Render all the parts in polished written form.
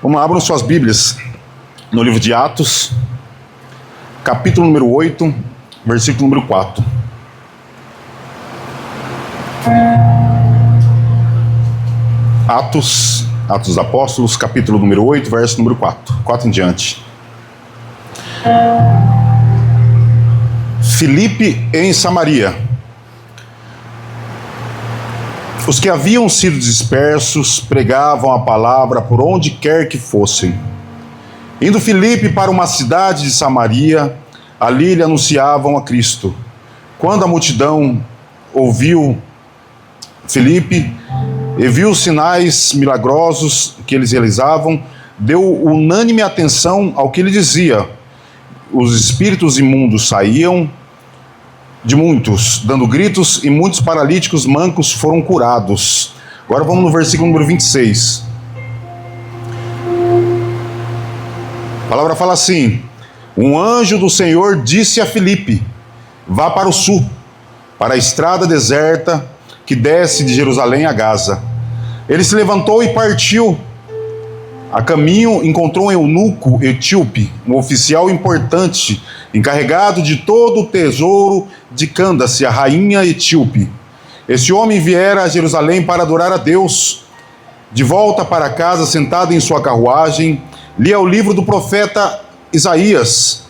Vamos lá, abram suas Bíblias no livro de Atos, capítulo número 8, versículo número 4. Atos dos Apóstolos, capítulo número 8, verso número 4. 4 em diante. Filipe em Samaria. Os que haviam sido dispersos pregavam a palavra por onde quer que fossem. Indo Filipe para uma cidade de Samaria, ali lhe anunciavam a Cristo. Quando a multidão ouviu Filipe e viu os sinais milagrosos que eles realizavam, deu unânime atenção ao que ele dizia. Os espíritos imundos saíam de muitos, dando gritos, e muitos paralíticos mancos foram curados. Agora vamos no versículo número 26. A palavra fala assim: um anjo do Senhor disse a Filipe: vá para o sul, para a estrada deserta que desce de Jerusalém a Gaza. Ele se levantou e partiu. A caminho encontrou um eunuco etíope, um oficial importante, encarregado de todo o tesouro de Cândace, a rainha etíope. Esse homem viera a Jerusalém para adorar a Deus. De volta para casa, sentado em sua carruagem, lia o livro do profeta Isaías.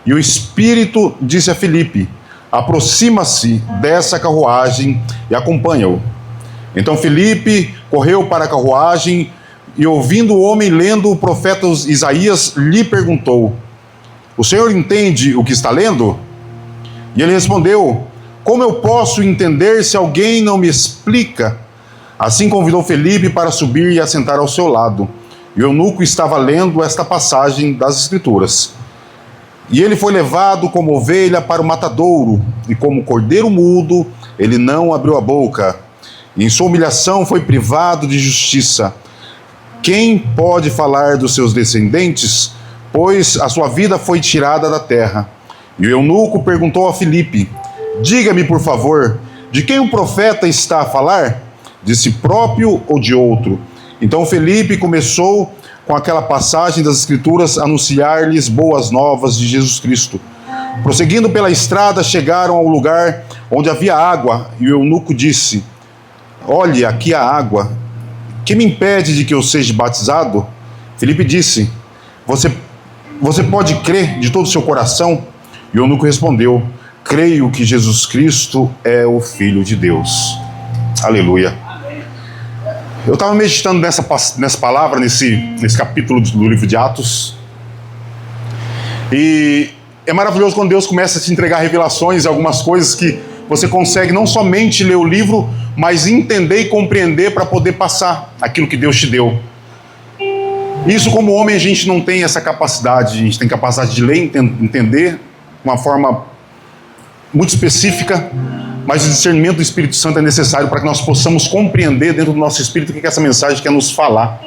E o Espírito disse a Filipe: aproxima-se dessa carruagem e acompanha-o. Então Filipe correu para a carruagem e, ouvindo o homem lendo o profeta Isaías, lhe perguntou: o senhor entende o que está lendo? E ele respondeu: como eu posso entender se alguém não me explica? Assim convidou Filipe para subir e assentar ao seu lado. E o eunuco estava lendo esta passagem das Escrituras. E ele foi levado como ovelha para o matadouro, e como cordeiro mudo, ele não abriu a boca. E em sua humilhação foi privado de justiça. Quem pode falar dos seus descendentes? Pois a sua vida foi tirada da terra. E o eunuco perguntou a Filipe: diga-me, por favor, de quem o profeta está a falar? De si próprio ou de outro? Então Filipe começou com aquela passagem das Escrituras a anunciar-lhes boas novas de Jesus Cristo. Prosseguindo pela estrada, chegaram ao lugar onde havia água, e o eunuco disse: olhe, aqui há água. Que me impede de que eu seja batizado? Filipe disse: Você pode crer de todo o seu coração? E o eunuco respondeu: creio que Jesus Cristo é o Filho de Deus. Aleluia. Eu estava meditando nessa palavra, nesse capítulo do livro de Atos. E é maravilhoso quando Deus começa a te entregar revelações, algumas coisas que você consegue não somente ler o livro, mas entender e compreender para poder passar aquilo que Deus te deu. Isso, como homem, a gente não tem essa capacidade. A gente tem capacidade de ler e entender de uma forma muito específica, mas o discernimento do Espírito Santo é necessário para que nós possamos compreender dentro do nosso espírito o que essa mensagem quer nos falar.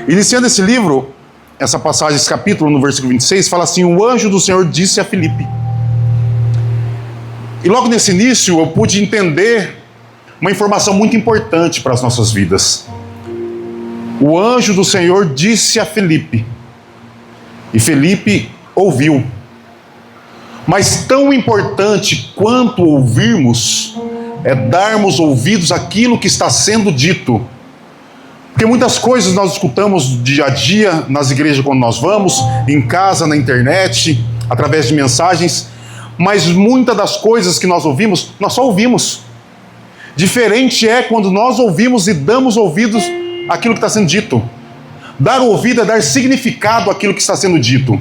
Iniciando esse livro, essa passagem, esse capítulo, no versículo 26, fala assim: o anjo do Senhor disse a Filipe. E logo nesse início eu pude entender uma informação muito importante para as nossas vidas. O anjo do Senhor disse a Filipe, e Filipe ouviu. Mas tão importante quanto ouvirmos é darmos ouvidos àquilo que está sendo dito. Porque muitas coisas nós escutamos dia a dia, nas igrejas quando nós vamos, em casa, na internet, através de mensagens, mas muitas das coisas que nós ouvimos, nós só ouvimos. Diferente é quando nós ouvimos e damos ouvidos àquilo que está sendo dito. Dar ouvido é dar significado àquilo que está sendo dito.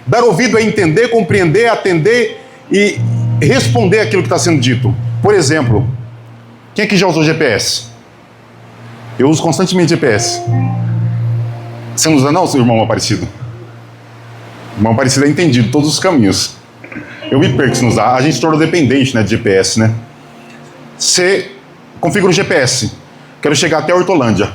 Dar ouvido é entender, compreender, atender e responder àquilo que está sendo dito. Por exemplo, quem aqui já usou GPS? Eu uso constantemente GPS. Você não usa não, seu irmão Aparecido? O irmão Aparecido é entendido todos os caminhos. Eu me perco se não usar. A gente se tornou dependente, né, de GPS, né? Você configura o GPS. Quero chegar até a Hortolândia.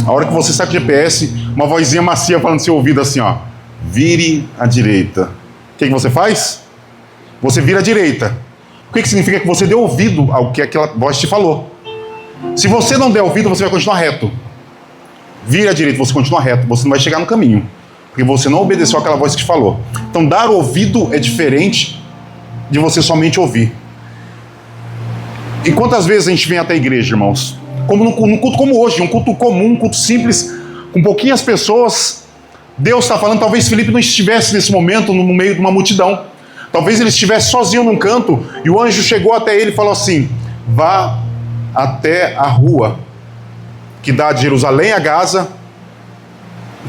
A hora que você sai com o GPS, uma vozinha macia falando no seu ouvido assim, ó: vire à direita. O que você faz? Você vira à direita. O que significa? Que você deu ouvido ao que aquela voz te falou. Se você não der ouvido, você vai continuar reto. vire à direita, você continua reto, você não vai chegar no caminho, porque você não obedeceu aquela voz que te falou. Então, dar ouvido é diferente de você somente ouvir. E quantas vezes a gente vem até a igreja, irmãos? Como num culto como hoje, um culto comum, um culto simples, com pouquinhas pessoas, Deus está falando. Talvez Filipe não estivesse nesse momento no meio de uma multidão. Talvez ele estivesse sozinho num canto, e o anjo chegou até ele e falou assim: vá até a rua que dá de Jerusalém a Gaza.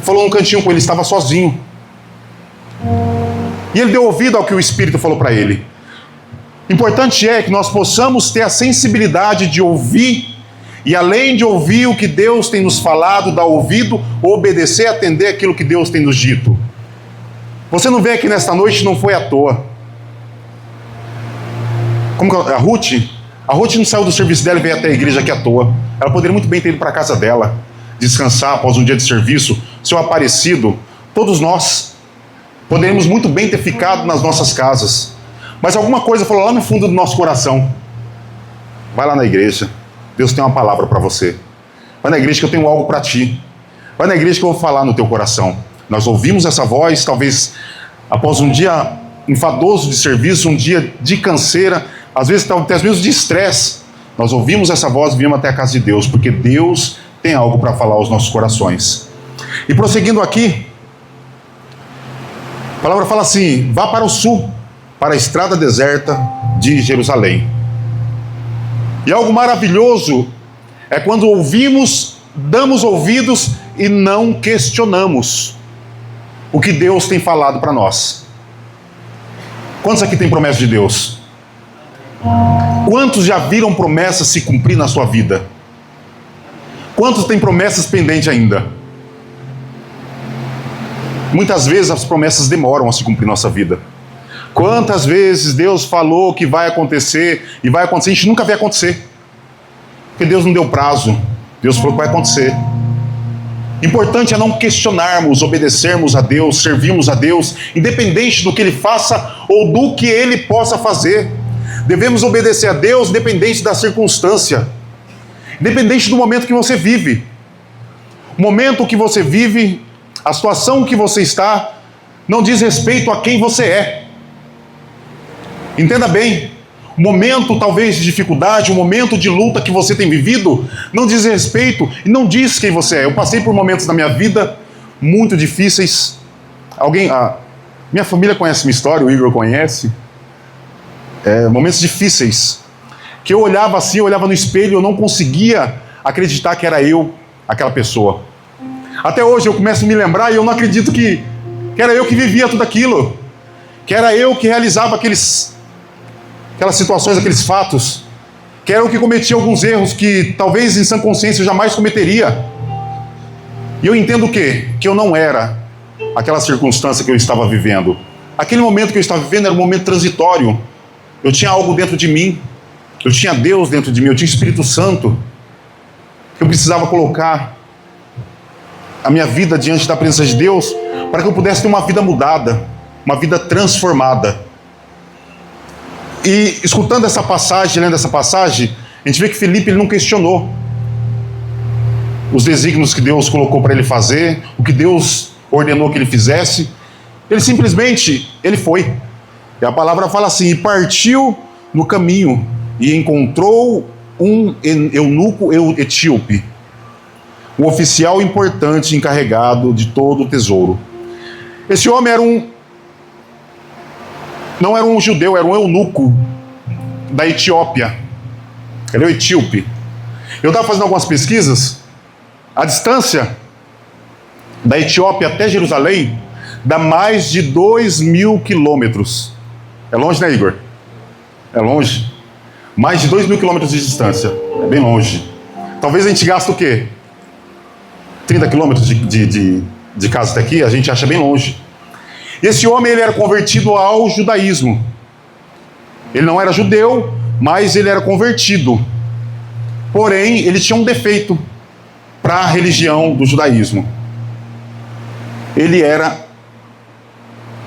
Falou num cantinho com ele, estava sozinho. E ele deu ouvido ao que o Espírito falou para ele. Importante é que nós possamos ter a sensibilidade de ouvir, e além de ouvir o que Deus tem nos falado, dar ouvido, obedecer, atender aquilo que Deus tem nos dito. Você não vê aqui nesta noite, não foi à toa. Como que a Ruth não saiu do serviço dela e veio até a igreja aqui à toa. Ela poderia muito bem ter ido para a casa dela, descansar após um dia de serviço. Seu Aparecido, todos nós poderíamos muito bem ter ficado nas nossas casas, mas alguma coisa falou lá no fundo do nosso coração: vai lá na igreja, Deus tem uma palavra para você. Vai na igreja que eu tenho algo para ti. Vai na igreja que eu vou falar no teu coração. Nós ouvimos essa voz, talvez após um dia enfadoso de serviço, um dia de canseira, às vezes até mesmo de estresse. Nós ouvimos essa voz e viemos até a casa de Deus, porque Deus tem algo para falar aos nossos corações. E prosseguindo aqui, a palavra fala assim: vá para o sul, para a estrada deserta de Jerusalém. E algo maravilhoso é quando ouvimos, damos ouvidos e não questionamos o que Deus tem falado para nós. Quantos aqui tem promessa de Deus? Quantos já viram promessas se cumprir na sua vida? Quantos têm promessas pendentes ainda? Muitas vezes as promessas demoram a se cumprir na nossa vida. Quantas vezes Deus falou que vai acontecer e vai acontecer, a gente nunca vê acontecer. Porque Deus não deu prazo. Deus falou que vai acontecer. Importante é não questionarmos, obedecermos a Deus, servirmos a Deus, independente do que Ele faça ou do que Ele possa fazer. Devemos obedecer a Deus independente da circunstância, independente do momento que você vive. O momento que você vive, a situação que você está, não diz respeito a quem você é. Entenda bem. O momento talvez de dificuldade, o momento de luta que você tem vivido, não diz respeito e não diz quem você é. Eu passei por momentos na minha vida muito difíceis. Minha família conhece minha história, o Igor conhece. Momentos difíceis, que eu olhava assim, eu olhava no espelho e eu não conseguia acreditar que era eu, aquela pessoa. Até hoje eu começo a me lembrar e eu não acredito que era eu que vivia tudo aquilo, que era eu que realizava aquelas situações, aqueles fatos, que era eu que cometia alguns erros que talvez em sã consciência eu jamais cometeria. E eu entendo o quê? Que eu não era aquela circunstância que eu estava vivendo. Aquele momento que eu estava vivendo era um momento transitório. Eu tinha algo dentro de mim, eu tinha Deus dentro de mim, eu tinha Espírito Santo, que eu precisava colocar a minha vida diante da presença de Deus, para que eu pudesse ter uma vida mudada, uma vida transformada. E escutando essa passagem, lendo essa passagem, a gente vê que Filipe ele não questionou os desígnios que Deus colocou para ele fazer, o que Deus ordenou que ele fizesse. Ele simplesmente, ele foi. E a palavra fala assim: e partiu no caminho e encontrou um eunuco etíope, um oficial importante encarregado de todo o tesouro. Esse homem não era um judeu, era um eunuco da Etiópia. Ele é o etíope. Eu estava fazendo algumas pesquisas. A distância da Etiópia até Jerusalém dá mais de 2.000 quilômetros. É longe, né, Igor? É longe. Mais de 2.000 quilômetros de distância. É bem longe. Talvez a gente gaste o quê? 30 quilômetros de casa até aqui, a gente acha bem longe. Esse homem ele era convertido ao judaísmo. Ele não era judeu, mas ele era convertido. Porém, ele tinha um defeito para a religião do judaísmo. Ele era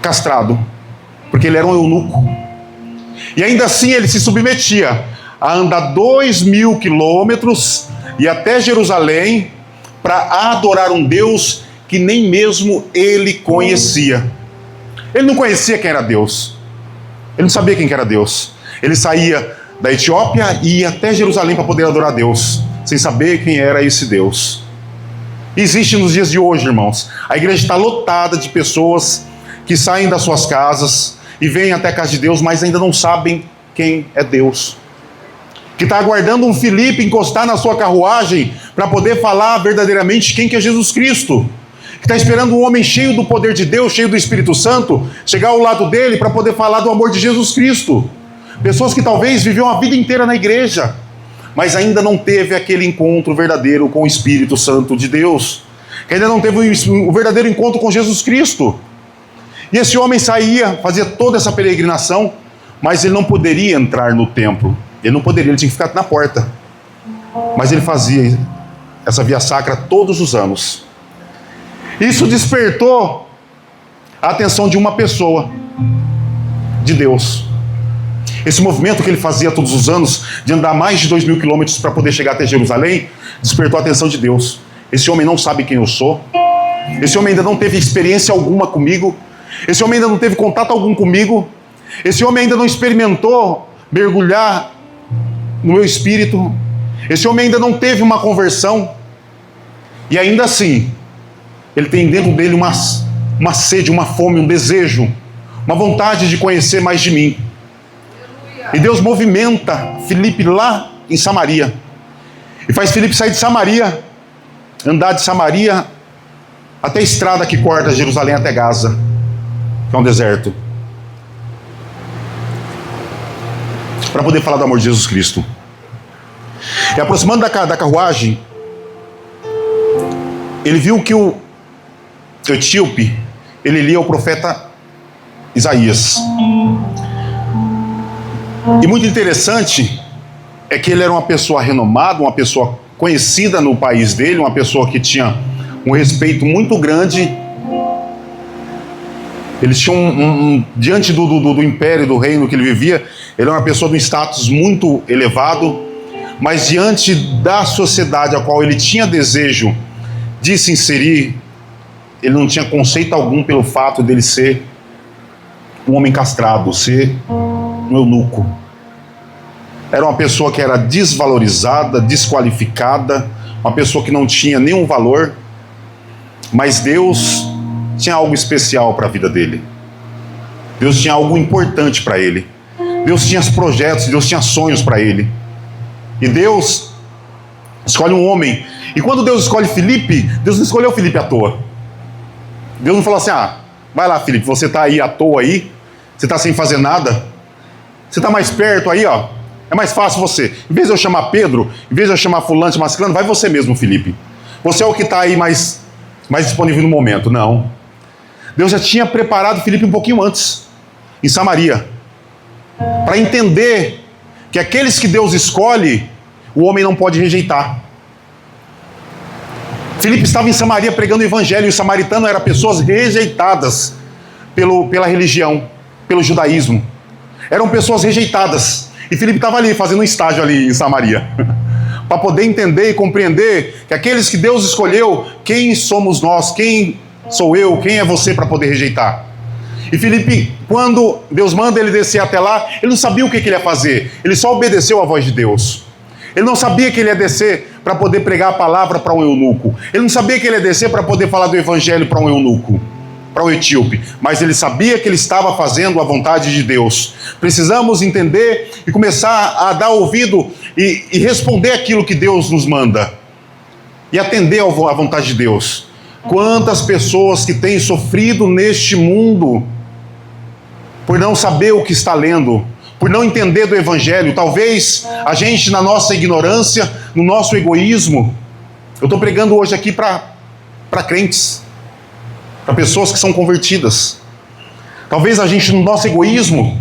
castrado, porque ele era um eunuco. E ainda assim ele se submetia a andar 2.000 quilômetros e até Jerusalém para adorar um Deus que nem mesmo ele conhecia. Ele não conhecia quem era Deus. Ele não sabia quem era Deus. Ele saía da Etiópia e ia até Jerusalém para poder adorar a Deus, sem saber quem era esse Deus. Existe nos dias de hoje, irmãos. A igreja está lotada de pessoas que saem das suas casas e vêm até a casa de Deus, mas ainda não sabem quem é Deus. Que está aguardando um Filipe encostar na sua carruagem para poder falar verdadeiramente quem que é Jesus Cristo. Que está esperando um homem cheio do poder de Deus, cheio do Espírito Santo, chegar ao lado dele para poder falar do amor de Jesus Cristo. Pessoas que talvez viviam a vida inteira na igreja, mas ainda não teve aquele encontro verdadeiro com o Espírito Santo de Deus. Que ainda não teve o verdadeiro encontro com Jesus Cristo. E esse homem saía, fazia toda essa peregrinação, mas ele não poderia entrar no templo. Ele não poderia, ele tinha que ficar na porta. Mas ele fazia essa via sacra todos os anos. Isso despertou a atenção de uma pessoa, de Deus. Esse movimento que ele fazia todos os anos, de andar mais de 2.000 quilômetros para poder chegar até Jerusalém, despertou a atenção de Deus. Esse homem não sabe quem eu sou. Esse homem ainda não teve experiência alguma comigo. Esse homem ainda não teve contato algum comigo. Esse homem ainda não experimentou mergulhar no meu espírito. Esse homem ainda não teve uma conversão. E ainda assim, ele tem dentro dele uma sede, uma fome, um desejo, uma vontade de conhecer mais de mim. E Deus movimenta Filipe lá em Samaria. E faz Filipe sair de Samaria, andar de Samaria até a estrada que corta Jerusalém até Gaza, que é um deserto, para poder falar do amor de Jesus Cristo. E aproximando da carruagem, ele viu que o etíope, ele lia o profeta Isaías. E muito interessante é que ele era uma pessoa renomada, uma pessoa conhecida no país dele, uma pessoa que tinha um respeito muito grande. Eles tinham diante do império, do reino que ele vivia, ele era uma pessoa de um status muito elevado, mas diante da sociedade a qual ele tinha desejo de se inserir, ele não tinha conceito algum pelo fato dele ser um homem castrado, ser um eunuco. Era uma pessoa que era desvalorizada, desqualificada, uma pessoa que não tinha nenhum valor, mas Deus tinha algo especial para a vida dele. Deus tinha algo importante para ele. Deus tinha projetos, Deus tinha sonhos para ele. E Deus escolhe um homem. E quando Deus escolhe Filipe, Deus não escolheu Filipe à toa. Deus não falou assim: vai lá, Filipe, você está aí à toa aí, você está sem fazer nada, você está mais perto aí, ó. É mais fácil você. Em vez de eu chamar Pedro, em vez de eu chamar fulano, chamar ciclano, vai você mesmo, Filipe. Você é o que está aí mais disponível no momento. Não. Deus já tinha preparado Filipe um pouquinho antes, em Samaria, para entender que aqueles que Deus escolhe, o homem não pode rejeitar. Filipe estava em Samaria pregando o evangelho, e o samaritano eram pessoas rejeitadas pela religião, pelo judaísmo. Eram pessoas rejeitadas. E Filipe estava ali, fazendo um estágio ali em Samaria, para poder entender e compreender que aqueles que Deus escolheu, quem somos nós, quem sou eu, quem é você para poder rejeitar? E Filipe, quando Deus manda ele descer até lá, ele não sabia o que ele ia fazer, ele só obedeceu à voz de Deus. Ele não sabia que ele ia descer para poder pregar a palavra para um eunuco. Ele não sabia que ele ia descer para poder falar do evangelho para um eunuco, para um etíope. Mas ele sabia que ele estava fazendo a vontade de Deus. Precisamos entender e começar a dar ouvido e responder aquilo que Deus nos manda. E atender à vontade de Deus. Quantas pessoas que têm sofrido neste mundo por não saber o que está lendo, por não entender do evangelho. Talvez a gente, na nossa ignorância, no nosso egoísmo, eu estou pregando hoje aqui para crentes, para pessoas que são convertidas. Talvez a gente, no nosso egoísmo,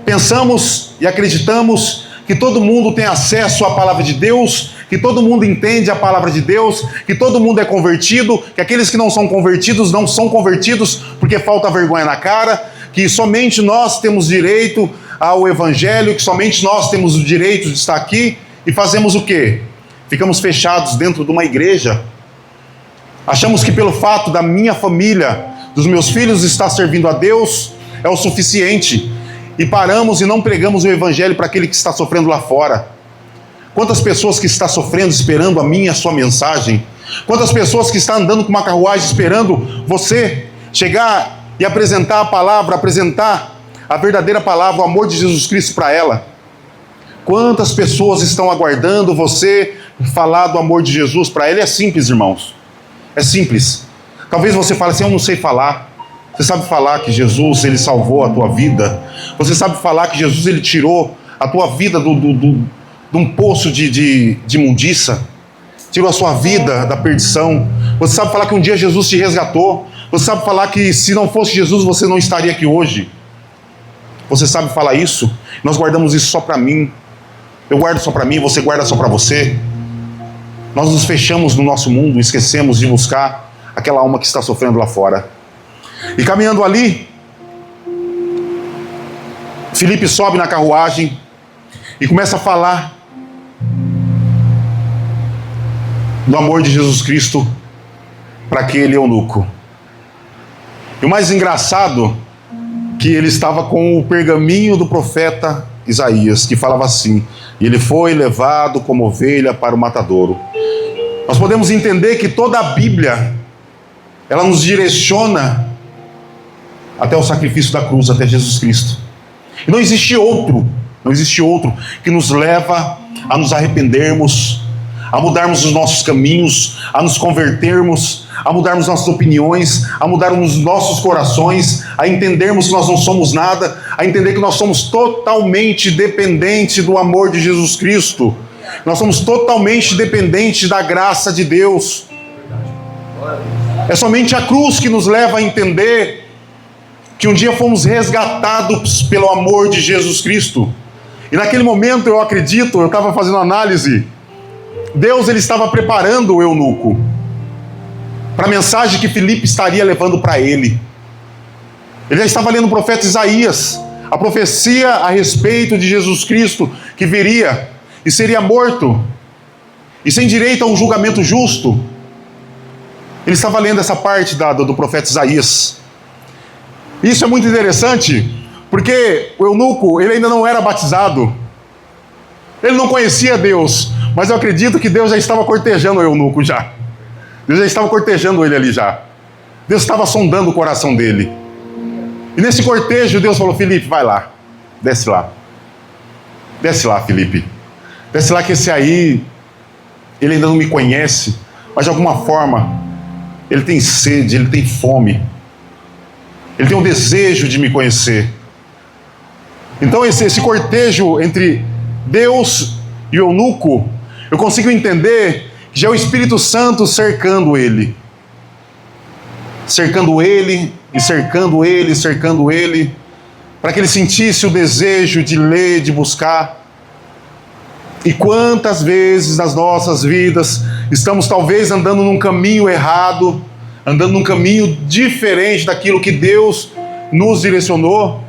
pensamos e acreditamos que todo mundo tem acesso à palavra de Deus, que todo mundo entende a palavra de Deus, que todo mundo é convertido, que aqueles que não são convertidos porque falta vergonha na cara, que somente nós temos direito ao evangelho, que somente nós temos o direito de estar aqui, e fazemos o quê? Ficamos fechados dentro de uma igreja, Achamos que pelo fato da minha família, dos meus filhos estar servindo a Deus, é o suficiente. E paramos e não pregamos o evangelho para aquele que está sofrendo lá fora. Quantas pessoas que estão sofrendo esperando a minha e a sua mensagem? Quantas pessoas que estão andando com uma carruagem esperando você chegar e apresentar a palavra, apresentar a verdadeira palavra, o amor de Jesus Cristo para ela? Quantas pessoas estão aguardando você falar do amor de Jesus para ela? É simples, irmãos. É simples. Talvez você fale assim, eu não sei falar. Você sabe falar que Jesus, ele salvou a tua vida? Você sabe falar que Jesus, ele tirou a tua vida de um poço de imundiça? Tirou a sua vida da perdição? Você sabe falar que um dia Jesus te resgatou? Você sabe falar que se não fosse Jesus, você não estaria aqui hoje? Você sabe falar isso? Nós guardamos isso só para mim. Eu guardo só para mim, você guarda só para você. Nós nos fechamos no nosso mundo, esquecemos de buscar aquela alma que está sofrendo lá fora. E caminhando ali, Filipe sobe na carruagem e começa a falar do amor de Jesus Cristo para aquele eunuco. E o mais engraçado, que ele estava com o pergaminho do profeta Isaías, que falava assim: e ele foi levado como ovelha para o matadouro. Nós podemos entender que toda a Bíblia, ela nos direciona até o sacrifício da cruz, até Jesus Cristo. E não existe outro que nos leva a nos arrependermos, a mudarmos os nossos caminhos, a nos convertermos, a mudarmos nossas opiniões, a mudarmos nossos corações, a entendermos que nós não somos nada, a entender que nós somos totalmente dependentes do amor de Jesus Cristo. Nós somos totalmente dependentes da graça de Deus. É somente a cruz que nos leva a entender que um dia fomos resgatados pelo amor de Jesus Cristo. E naquele momento eu acredito, eu estava fazendo análise, Deus, ele estava preparando o eunuco para a mensagem que Filipe estaria levando para ele. Ele já estava lendo o profeta Isaías, a profecia a respeito de Jesus Cristo, que viria e seria morto, e sem direito a um julgamento justo. Ele estava lendo essa parte do profeta Isaías. Isso é muito interessante, porque o eunuco, ele ainda não era batizado. Ele não conhecia Deus, mas eu acredito que Deus já estava cortejando o eunuco já. Deus já estava cortejando ele ali já. Deus estava sondando o coração dele. E nesse cortejo, Deus falou: Filipe, vai lá, desce lá. Desce lá, Filipe. Desce lá que esse aí, ele ainda não me conhece, mas de alguma forma, ele tem sede, ele tem fome. Ele tem um desejo de me conhecer. Então esse cortejo entre Deus e o eunuco, eu consigo entender que já é o Espírito Santo cercando ele. Cercando ele, e cercando ele, cercando ele, para que ele sentisse o desejo de ler, de buscar. E quantas vezes nas nossas vidas estamos talvez andando num caminho errado, andando num caminho diferente daquilo que Deus nos direcionou,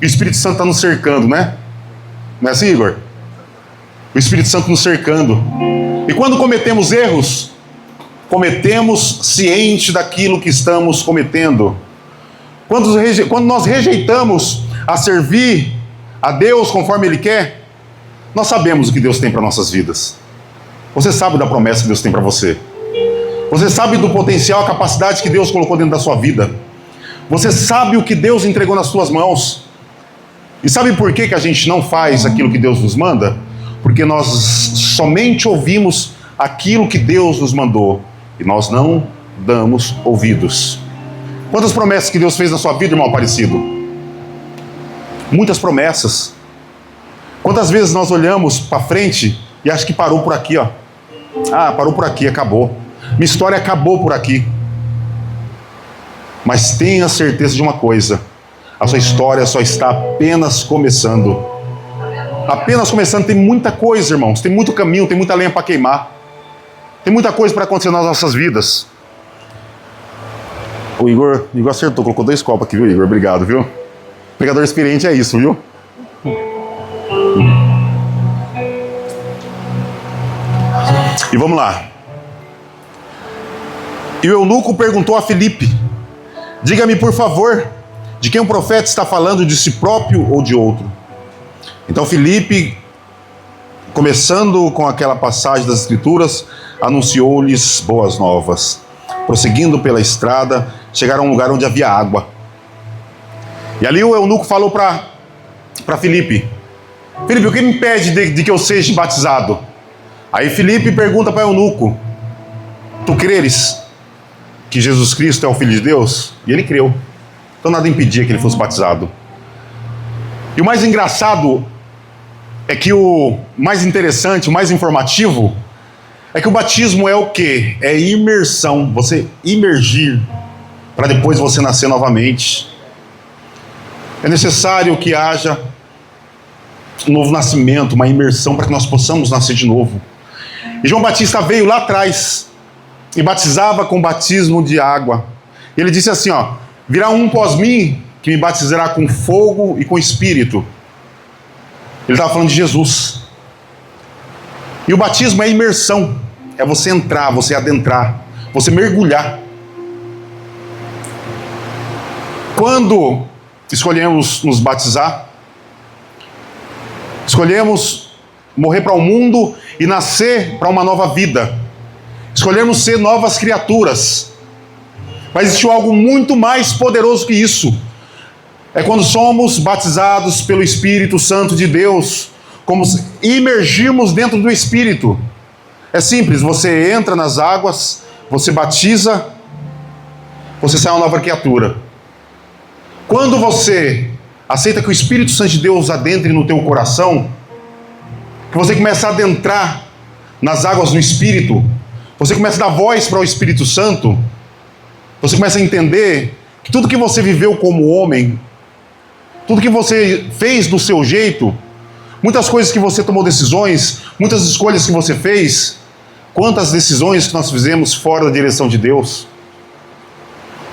e o Espírito Santo está nos cercando, né? Não é assim, Igor? O Espírito Santo nos cercando. E quando cometemos erros, cometemos ciente daquilo que estamos cometendo. Quando nós rejeitamos a servir a Deus conforme Ele quer, nós sabemos o que Deus tem para nossas vidas. Você sabe da promessa que Deus tem para você. Você sabe do potencial, a capacidade que Deus colocou dentro da sua vida. Você sabe o que Deus entregou nas suas mãos. E sabe por que a gente não faz aquilo que Deus nos manda? Porque nós somente ouvimos aquilo que Deus nos mandou. E nós não damos ouvidos. Quantas promessas que Deus fez na sua vida, irmão Aparecido? Muitas promessas. Quantas vezes nós olhamos para frente e acho que parou por aqui, ó. Ah, parou por aqui, acabou. Minha história acabou por aqui. Mas tenha certeza de uma coisa: a sua história só está apenas começando. Apenas começando. Tem muita coisa, irmãos. Tem muito caminho, tem muita lenha para queimar. Tem muita coisa para acontecer nas nossas vidas. O Igor acertou, colocou 2 copos aqui, viu, Igor? Obrigado, viu? Pregador experiente é isso, viu? E vamos lá. E o eunuco perguntou a Filipe: diga-me, por favor, de quem o profeta está falando, de si próprio ou de outro? Então Filipe, começando com aquela passagem das Escrituras, anunciou-lhes boas novas. Prosseguindo pela estrada, chegaram a um lugar onde havia água. E ali o eunuco falou para Filipe: Filipe, o que me impede de que eu seja batizado? Aí Filipe pergunta para o eunuco: tu creres que Jesus Cristo é o Filho de Deus? E ele creu. Então nada impedia que ele fosse batizado. E o mais engraçado é que o mais interessante, o mais informativo, é que o batismo é o quê? É imersão. Você imergir para depois você nascer novamente. É necessário que haja um novo nascimento, uma imersão para que nós possamos nascer de novo. E João Batista veio lá atrás e batizava com batismo de água. E ele disse assim, ó: virá um pós mim que me batizará com fogo e com espírito. Ele estava falando de Jesus. E o batismo é imersão. É você entrar, você adentrar, você mergulhar. Quando escolhemos nos batizar, escolhemos morrer para o mundo e nascer para uma nova vida. Escolhemos ser novas criaturas. Mas existe algo muito mais poderoso que isso. É quando somos batizados pelo Espírito Santo de Deus, como imergirmos dentro do Espírito. É simples, você entra nas águas, você batiza, você sai uma nova criatura. Quando você aceita que o Espírito Santo de Deus adentre no teu coração, que você começa a adentrar nas águas do Espírito, você começa a dar voz para o Espírito Santo, você começa a entender que tudo que você viveu como homem, tudo que você fez do seu jeito, muitas coisas que você tomou decisões, muitas escolhas que você fez, quantas decisões que nós fizemos fora da direção de Deus.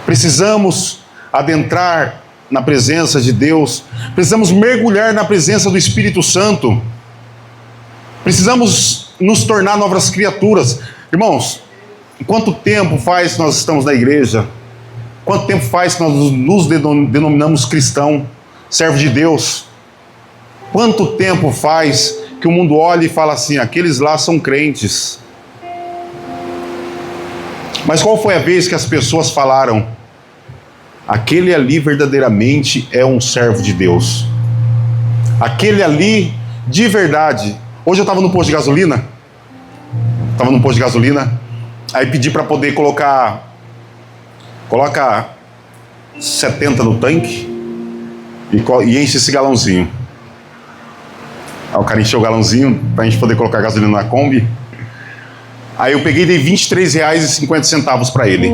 Precisamos adentrar na presença de Deus, precisamos mergulhar na presença do Espírito Santo, precisamos nos tornar novas criaturas. Irmãos, quanto tempo faz que nós estamos na igreja? Quanto tempo faz que nós nos denominamos cristão, servo de Deus? Quanto tempo faz que o mundo olha e fala assim: aqueles lá são crentes? Mas qual foi a vez que as pessoas falaram: aquele ali verdadeiramente é um servo de Deus? Aquele ali, de verdade. Hoje eu estava no posto de gasolina, aí pedi para poder coloca 70 no tanque e enche esse galãozinho. Aí o cara encheu o galãozinho para a gente poder colocar gasolina na Kombi. Aí eu peguei e dei R$23,50 para ele.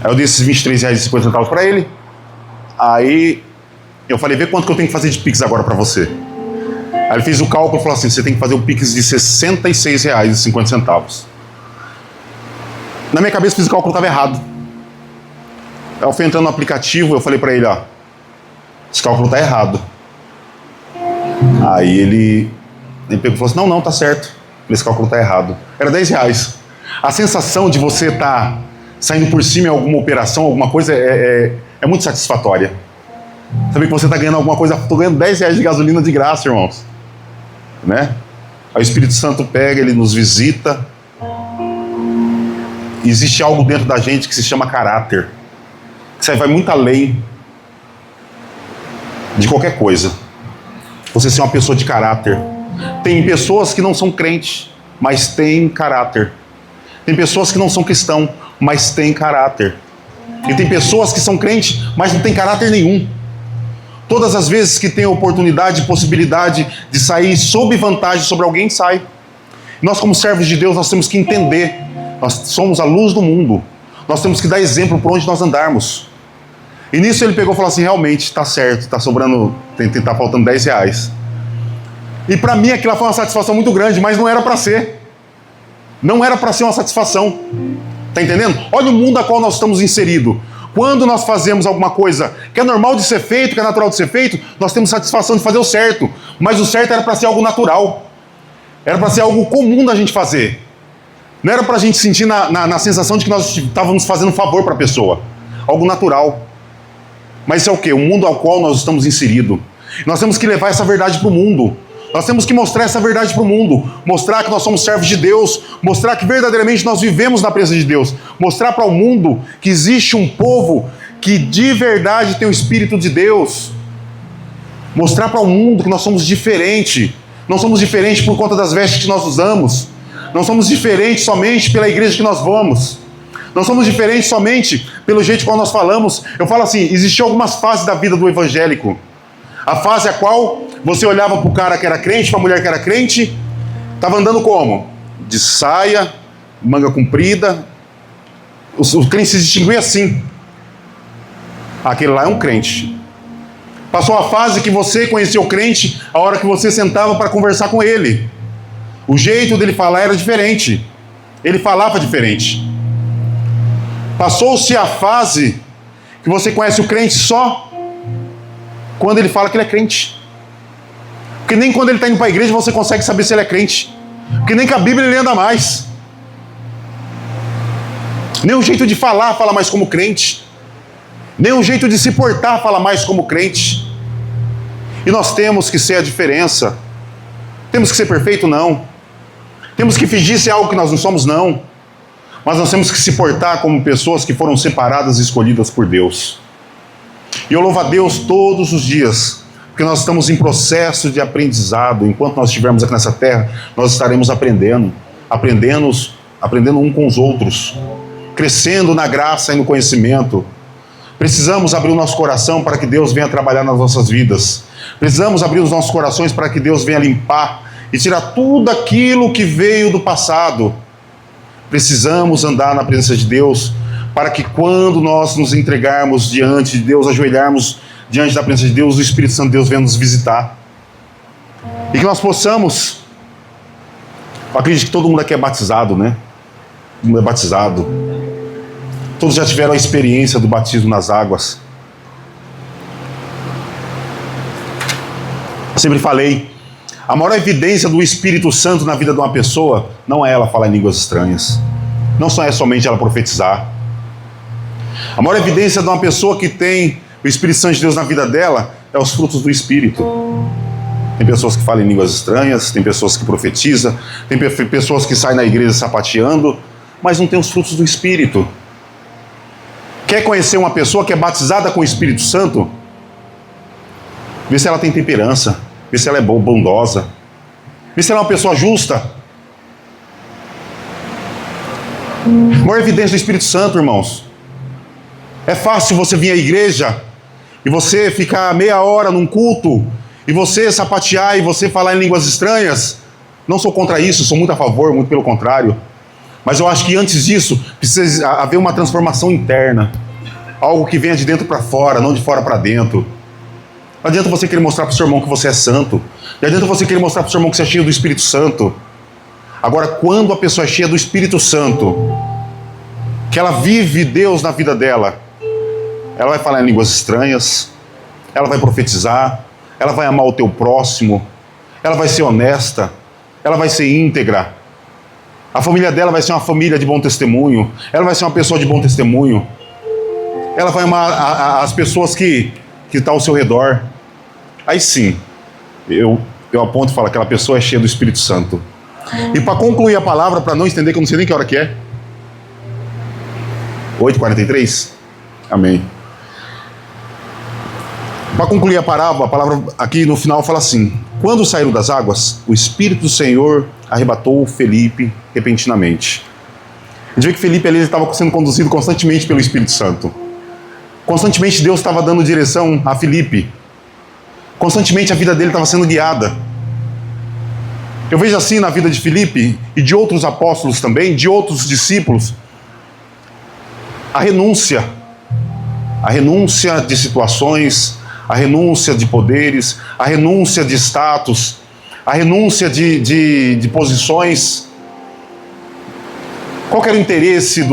Aí eu dei esses R$23,50 para ele. Aí eu falei: vê quanto que eu tenho que fazer de Pix agora para você. Aí ele fez o cálculo e falou assim: você tem que fazer um Pix de R$66,50. Na minha cabeça fiz o cálculo, estava errado. Aí eu fui entrando no aplicativo, eu falei para ele: ó, esse cálculo está errado. Aí ele pegou e falou assim: não, tá certo, esse cálculo está errado. Era R$10. A sensação de você estar saindo por cima em alguma operação, alguma coisa, é muito satisfatória. Saber que você está ganhando alguma coisa. Estou ganhando R$10 de gasolina de graça, irmãos, né? Aí o Espírito Santo pega, ele nos visita. Existe algo dentro da gente que se chama caráter, que vai muito além de qualquer coisa. Você ser uma pessoa de caráter. Tem pessoas que não são crentes, mas têm caráter. Tem pessoas que não são cristãos, mas têm caráter. E tem pessoas que são crentes, mas não têm caráter nenhum. Todas as vezes que tem oportunidade, possibilidade de sair sob vantagem sobre alguém, sai. Nós, como servos de Deus, nós temos que entender. Nós somos a luz do mundo. Nós temos que dar exemplo por onde nós andarmos. E nisso ele pegou e falou assim: realmente, está certo, está sobrando, tá faltando R$10. E para mim aquilo foi uma satisfação muito grande, mas não era para ser. Não era para ser uma satisfação. Está entendendo? Olha o mundo a qual nós estamos inseridos. Quando nós fazemos alguma coisa que é normal de ser feito, que é natural de ser feito, nós temos satisfação de fazer o certo. Mas o certo era para ser algo natural. Era para ser algo comum da gente fazer. Não era para a gente sentir na sensação de que nós estávamos fazendo um favor para a pessoa. Algo natural. Mas isso é o quê? O mundo ao qual nós estamos inseridos. Nós temos que levar essa verdade para o mundo. Nós temos que mostrar essa verdade para o mundo. Mostrar que nós somos servos de Deus. Mostrar que verdadeiramente nós vivemos na presença de Deus. Mostrar para o mundo que existe um povo que de verdade tem o Espírito de Deus. Mostrar para o mundo que nós somos diferentes. Não somos diferentes por conta das vestes que nós usamos. Não somos diferentes somente pela igreja que nós vamos. Não somos diferentes somente pelo jeito como nós falamos. Eu falo assim, existiam algumas fases da vida do evangélico. A fase a qual você olhava para o cara que era crente, para a mulher que era crente, estava andando como? De saia, manga comprida. O crente se distinguia assim. Aquele lá é um crente. Passou a fase que você conheceu o crente a hora que você sentava para conversar com ele. O jeito dele falar era diferente. Ele falava diferente. Passou-se a fase que você conhece o crente só quando ele fala que ele é crente. Porque nem quando ele está indo para a igreja você consegue saber se ele é crente. Porque nem com a Bíblia ele anda mais. Nem o jeito de falar fala mais como crente. Nem o jeito de se portar fala mais como crente. E nós temos que ser a diferença. Temos que ser perfeito? Não. Temos que fingir ser algo que nós não somos? Não. Mas nós temos que se portar como pessoas que foram separadas e escolhidas por Deus. E eu louvo a Deus todos os dias, porque nós estamos em processo de aprendizado. Enquanto nós estivermos aqui nessa terra, nós estaremos aprendendo um com os outros, crescendo na graça e no conhecimento. Precisamos abrir o nosso coração para que Deus venha trabalhar nas nossas vidas. Precisamos abrir os nossos corações para que Deus venha limpar e tirar tudo aquilo que veio do passado. Precisamos andar na presença de Deus para que quando nós nos entregarmos diante de Deus, ajoelharmos diante da presença de Deus, o Espírito Santo de Deus venha nos visitar. E que nós possamos... Eu acredito que todo mundo aqui é batizado, né? Todo mundo é batizado. Todos já tiveram a experiência do batismo nas águas. Eu sempre falei, a maior evidência do Espírito Santo na vida de uma pessoa não é ela falar em línguas estranhas. Não só é somente ela profetizar. A maior evidência de uma pessoa que tem o Espírito Santo de Deus na vida dela é os frutos do Espírito. Tem pessoas que falam em línguas estranhas, tem pessoas que profetizam, tem pessoas que saem na igreja sapateando, mas não tem os frutos do Espírito. Quer conhecer uma pessoa que é batizada com o Espírito Santo? Vê se ela tem temperança, vê se ela é bondosa, vê se ela é uma pessoa justa. A maior evidência do Espírito Santo, irmãos. É fácil você vir à igreja e você ficar meia hora num culto e você sapatear e você falar em línguas estranhas. Não sou contra isso, sou muito a favor, muito pelo contrário. Mas eu acho que antes disso precisa haver uma transformação interna. Algo que venha de dentro para fora, não de fora para dentro. Não adianta você querer mostrar para o seu irmão que você é santo. Não adianta você querer mostrar para o seu irmão que você é cheio do Espírito Santo. Agora, quando a pessoa é cheia do Espírito Santo, que ela vive Deus na vida dela, ela vai falar em línguas estranhas, ela vai profetizar, ela vai amar o teu próximo, ela vai ser honesta, ela vai ser íntegra. A família dela vai ser uma família de bom testemunho, ela vai ser uma pessoa de bom testemunho. Ela vai amar as pessoas que estão ao seu redor. Aí sim, eu aponto e falo, aquela pessoa é cheia do Espírito Santo. E para concluir a palavra, para não estender, que eu não sei nem que hora que é. 8h43? Amém. Para concluir a palavra aqui no final fala assim: quando saíram das águas, o Espírito do Senhor arrebatou Felipe repentinamente. A gente vê que Felipe ali estava sendo conduzido constantemente pelo Espírito Santo. Constantemente Deus estava dando direção a Felipe. Constantemente a vida dele estava sendo guiada. Eu vejo assim na vida de Felipe e de outros apóstolos também, de outros discípulos, a renúncia de situações, a renúncia de poderes, a renúncia de status, a renúncia de posições. Qual que era o interesse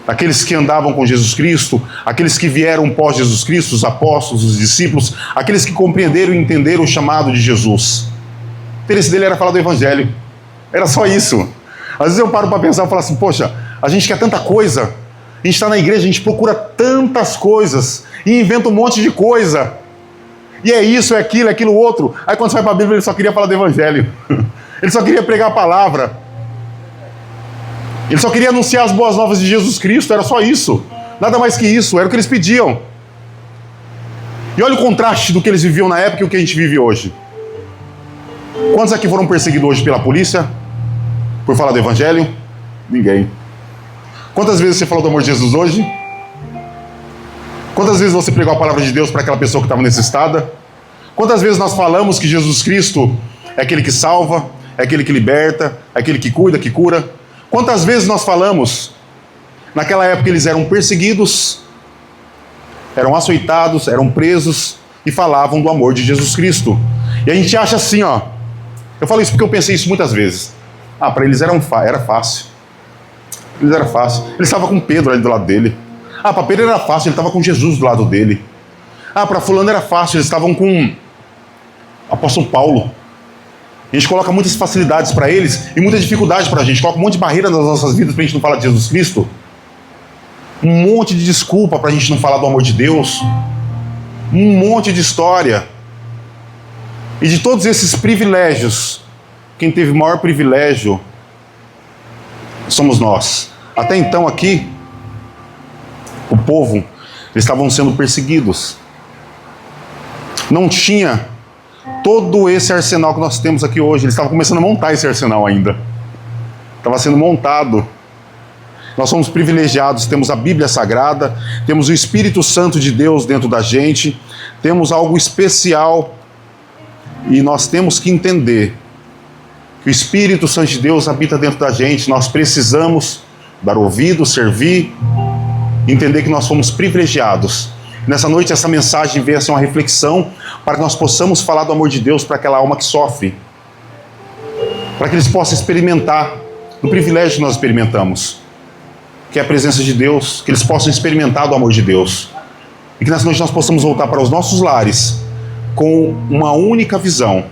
daqueles que andavam com Jesus Cristo, aqueles que vieram pós Jesus Cristo, os apóstolos, os discípulos, aqueles que compreenderam e entenderam o chamado de Jesus? O interesse dele era falar do Evangelho. Era só isso. Às vezes eu paro para pensar e falo assim, poxa, a gente quer tanta coisa, a gente está na igreja, a gente procura tantas coisas e inventa um monte de coisa. E é isso, é aquilo outro. Aí quando você vai para a Bíblia, ele só queria falar do Evangelho. Ele só queria pregar a palavra. Ele só queria anunciar as boas novas de Jesus Cristo, era só isso. Nada mais que isso, era o que eles pediam. E olha o contraste do que eles viviam na época e o que a gente vive hoje. Quantos aqui foram perseguidos hoje pela polícia? Por falar do Evangelho? Ninguém. Quantas vezes você falou do amor de Jesus hoje? Quantas vezes você pregou a palavra de Deus para aquela pessoa que estava necessitada? Quantas vezes nós falamos que Jesus Cristo é aquele que salva, é aquele que liberta, é aquele que cuida, que cura? Quantas vezes nós falamos, naquela época eles eram perseguidos, eram açoitados, eram presos e falavam do amor de Jesus Cristo. E a gente acha assim, ó, eu falo isso porque eu pensei isso muitas vezes. Para eles era fácil. Eles era fácil. Ele estava com Pedro ali do lado dele. Para Pedro era fácil, ele estava com Jesus do lado dele. Para fulano era fácil, eles estavam com o apóstolo Paulo. A gente coloca muitas facilidades para eles e muita dificuldade para a gente. Coloca um monte de barreira nas nossas vidas para a gente não falar de Jesus Cristo. Um monte de desculpa para a gente não falar do amor de Deus. Um monte de história. E de todos esses privilégios, quem teve o maior privilégio somos nós. Até então aqui, o povo, eles estavam sendo perseguidos. Não tinha todo esse arsenal que nós temos aqui hoje. Eles estavam começando a montar esse arsenal ainda. Estava sendo montado. Nós somos privilegiados, temos a Bíblia Sagrada, temos o Espírito Santo de Deus dentro da gente, temos algo especial e nós temos que entender que o Espírito Santo de Deus habita dentro da gente. Nós precisamos dar ouvido, servir, entender que nós fomos privilegiados. Nessa noite essa mensagem veio a ser uma reflexão para que nós possamos falar do amor de Deus para aquela alma que sofre, para que eles possam experimentar o privilégio que nós experimentamos, que é a presença de Deus, que eles possam experimentar do amor de Deus. E que nessa noite nós possamos voltar para os nossos lares com uma única visão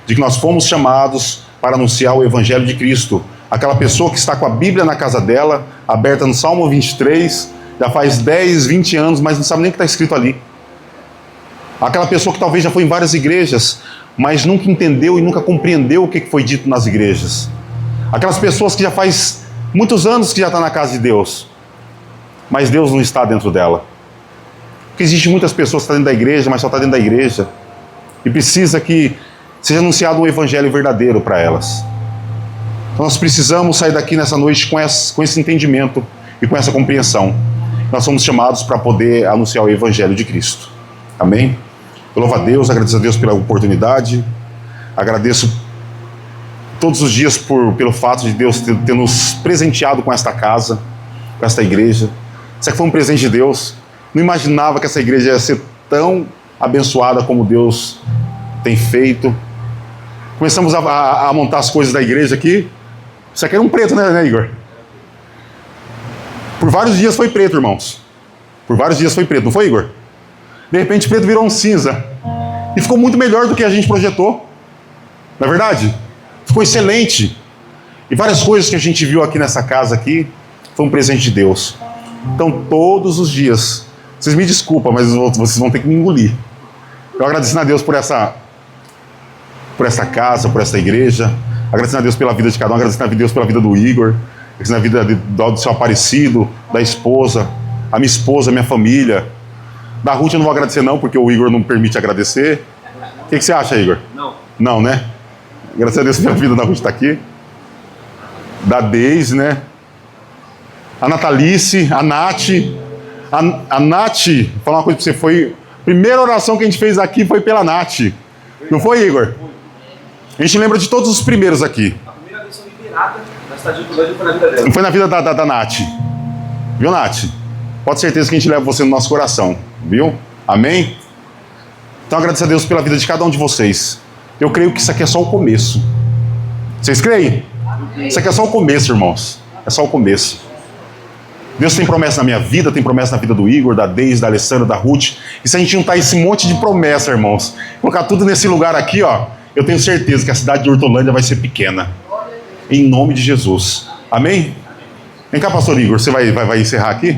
de que nós fomos chamados para anunciar o Evangelho de Cristo. Aquela pessoa que está com a Bíblia na casa dela, aberta no Salmo 23, já faz 10, 20 anos, mas não sabe nem o que está escrito ali. Aquela pessoa que talvez já foi em várias igrejas, mas nunca entendeu e nunca compreendeu o que foi dito nas igrejas. Aquelas pessoas que já faz muitos anos que já está na casa de Deus, mas Deus não está dentro dela. Porque existem muitas pessoas que estão dentro da igreja, mas só está dentro da igreja. E precisa que seja anunciado um evangelho verdadeiro para elas. Então nós precisamos sair daqui nessa noite com esse entendimento e com essa compreensão. Nós somos chamados para poder anunciar o evangelho de Cristo. Amém? Eu louvo a Deus, agradeço a Deus pela oportunidade. Agradeço todos os dias pelo fato de Deus ter nos presenteado com esta casa, com esta igreja. Isso aqui foi um presente de Deus. Não imaginava que essa igreja ia ser tão abençoada como Deus tem feito. Começamos a montar as coisas da igreja aqui. Isso aqui era um preto, né, Igor? Por vários dias foi preto, irmãos. Por vários dias foi preto, não foi, Igor? De repente, preto virou um cinza. E ficou muito melhor do que a gente projetou. Não é verdade? Ficou excelente. E várias coisas que a gente viu aqui nessa casa aqui foi um presente de Deus. Então, todos os dias, vocês me desculpam, mas vocês vão ter que me engolir. Eu agradecendo a Deus por essa casa, por essa igreja. Agradecendo a Deus pela vida de cada um. Agradecendo a Deus pela vida do Igor. Agradecendo a vida do seu Aparecido, da esposa, a minha esposa, a minha família. Da Ruth eu não vou agradecer não, porque o Igor não permite agradecer. O que você acha, Igor? Não. Não, né? Graças a Deus pela vida da Ruth está aqui. Da Deise, né? A Natalice, a Nath. A Nath, vou falar uma coisa para você, foi... A primeira oração que a gente fez aqui foi pela Nath. Não foi, Igor? A gente lembra de todos os primeiros aqui. A primeira vez foi liberada na estadia do Lândia foi na vida dela. Foi na vida da Nath. Viu, Nath? Pode ter certeza que a gente leva você no nosso coração. Viu? Amém? Então agradeço a Deus pela vida de cada um de vocês. Eu creio que isso aqui é só o começo. Vocês creem? Isso aqui é só o começo, irmãos. É só o começo. Deus tem promessa na minha vida, tem promessa na vida do Igor, da Deise, da Alessandra, da Ruth. E se a gente juntar esse monte de promessa, irmãos, colocar tudo nesse lugar aqui, ó, eu tenho certeza que a cidade de Hortolândia vai ser pequena. em nome de Jesus. Amém? Vem cá, pastor Igor, você vai encerrar aqui?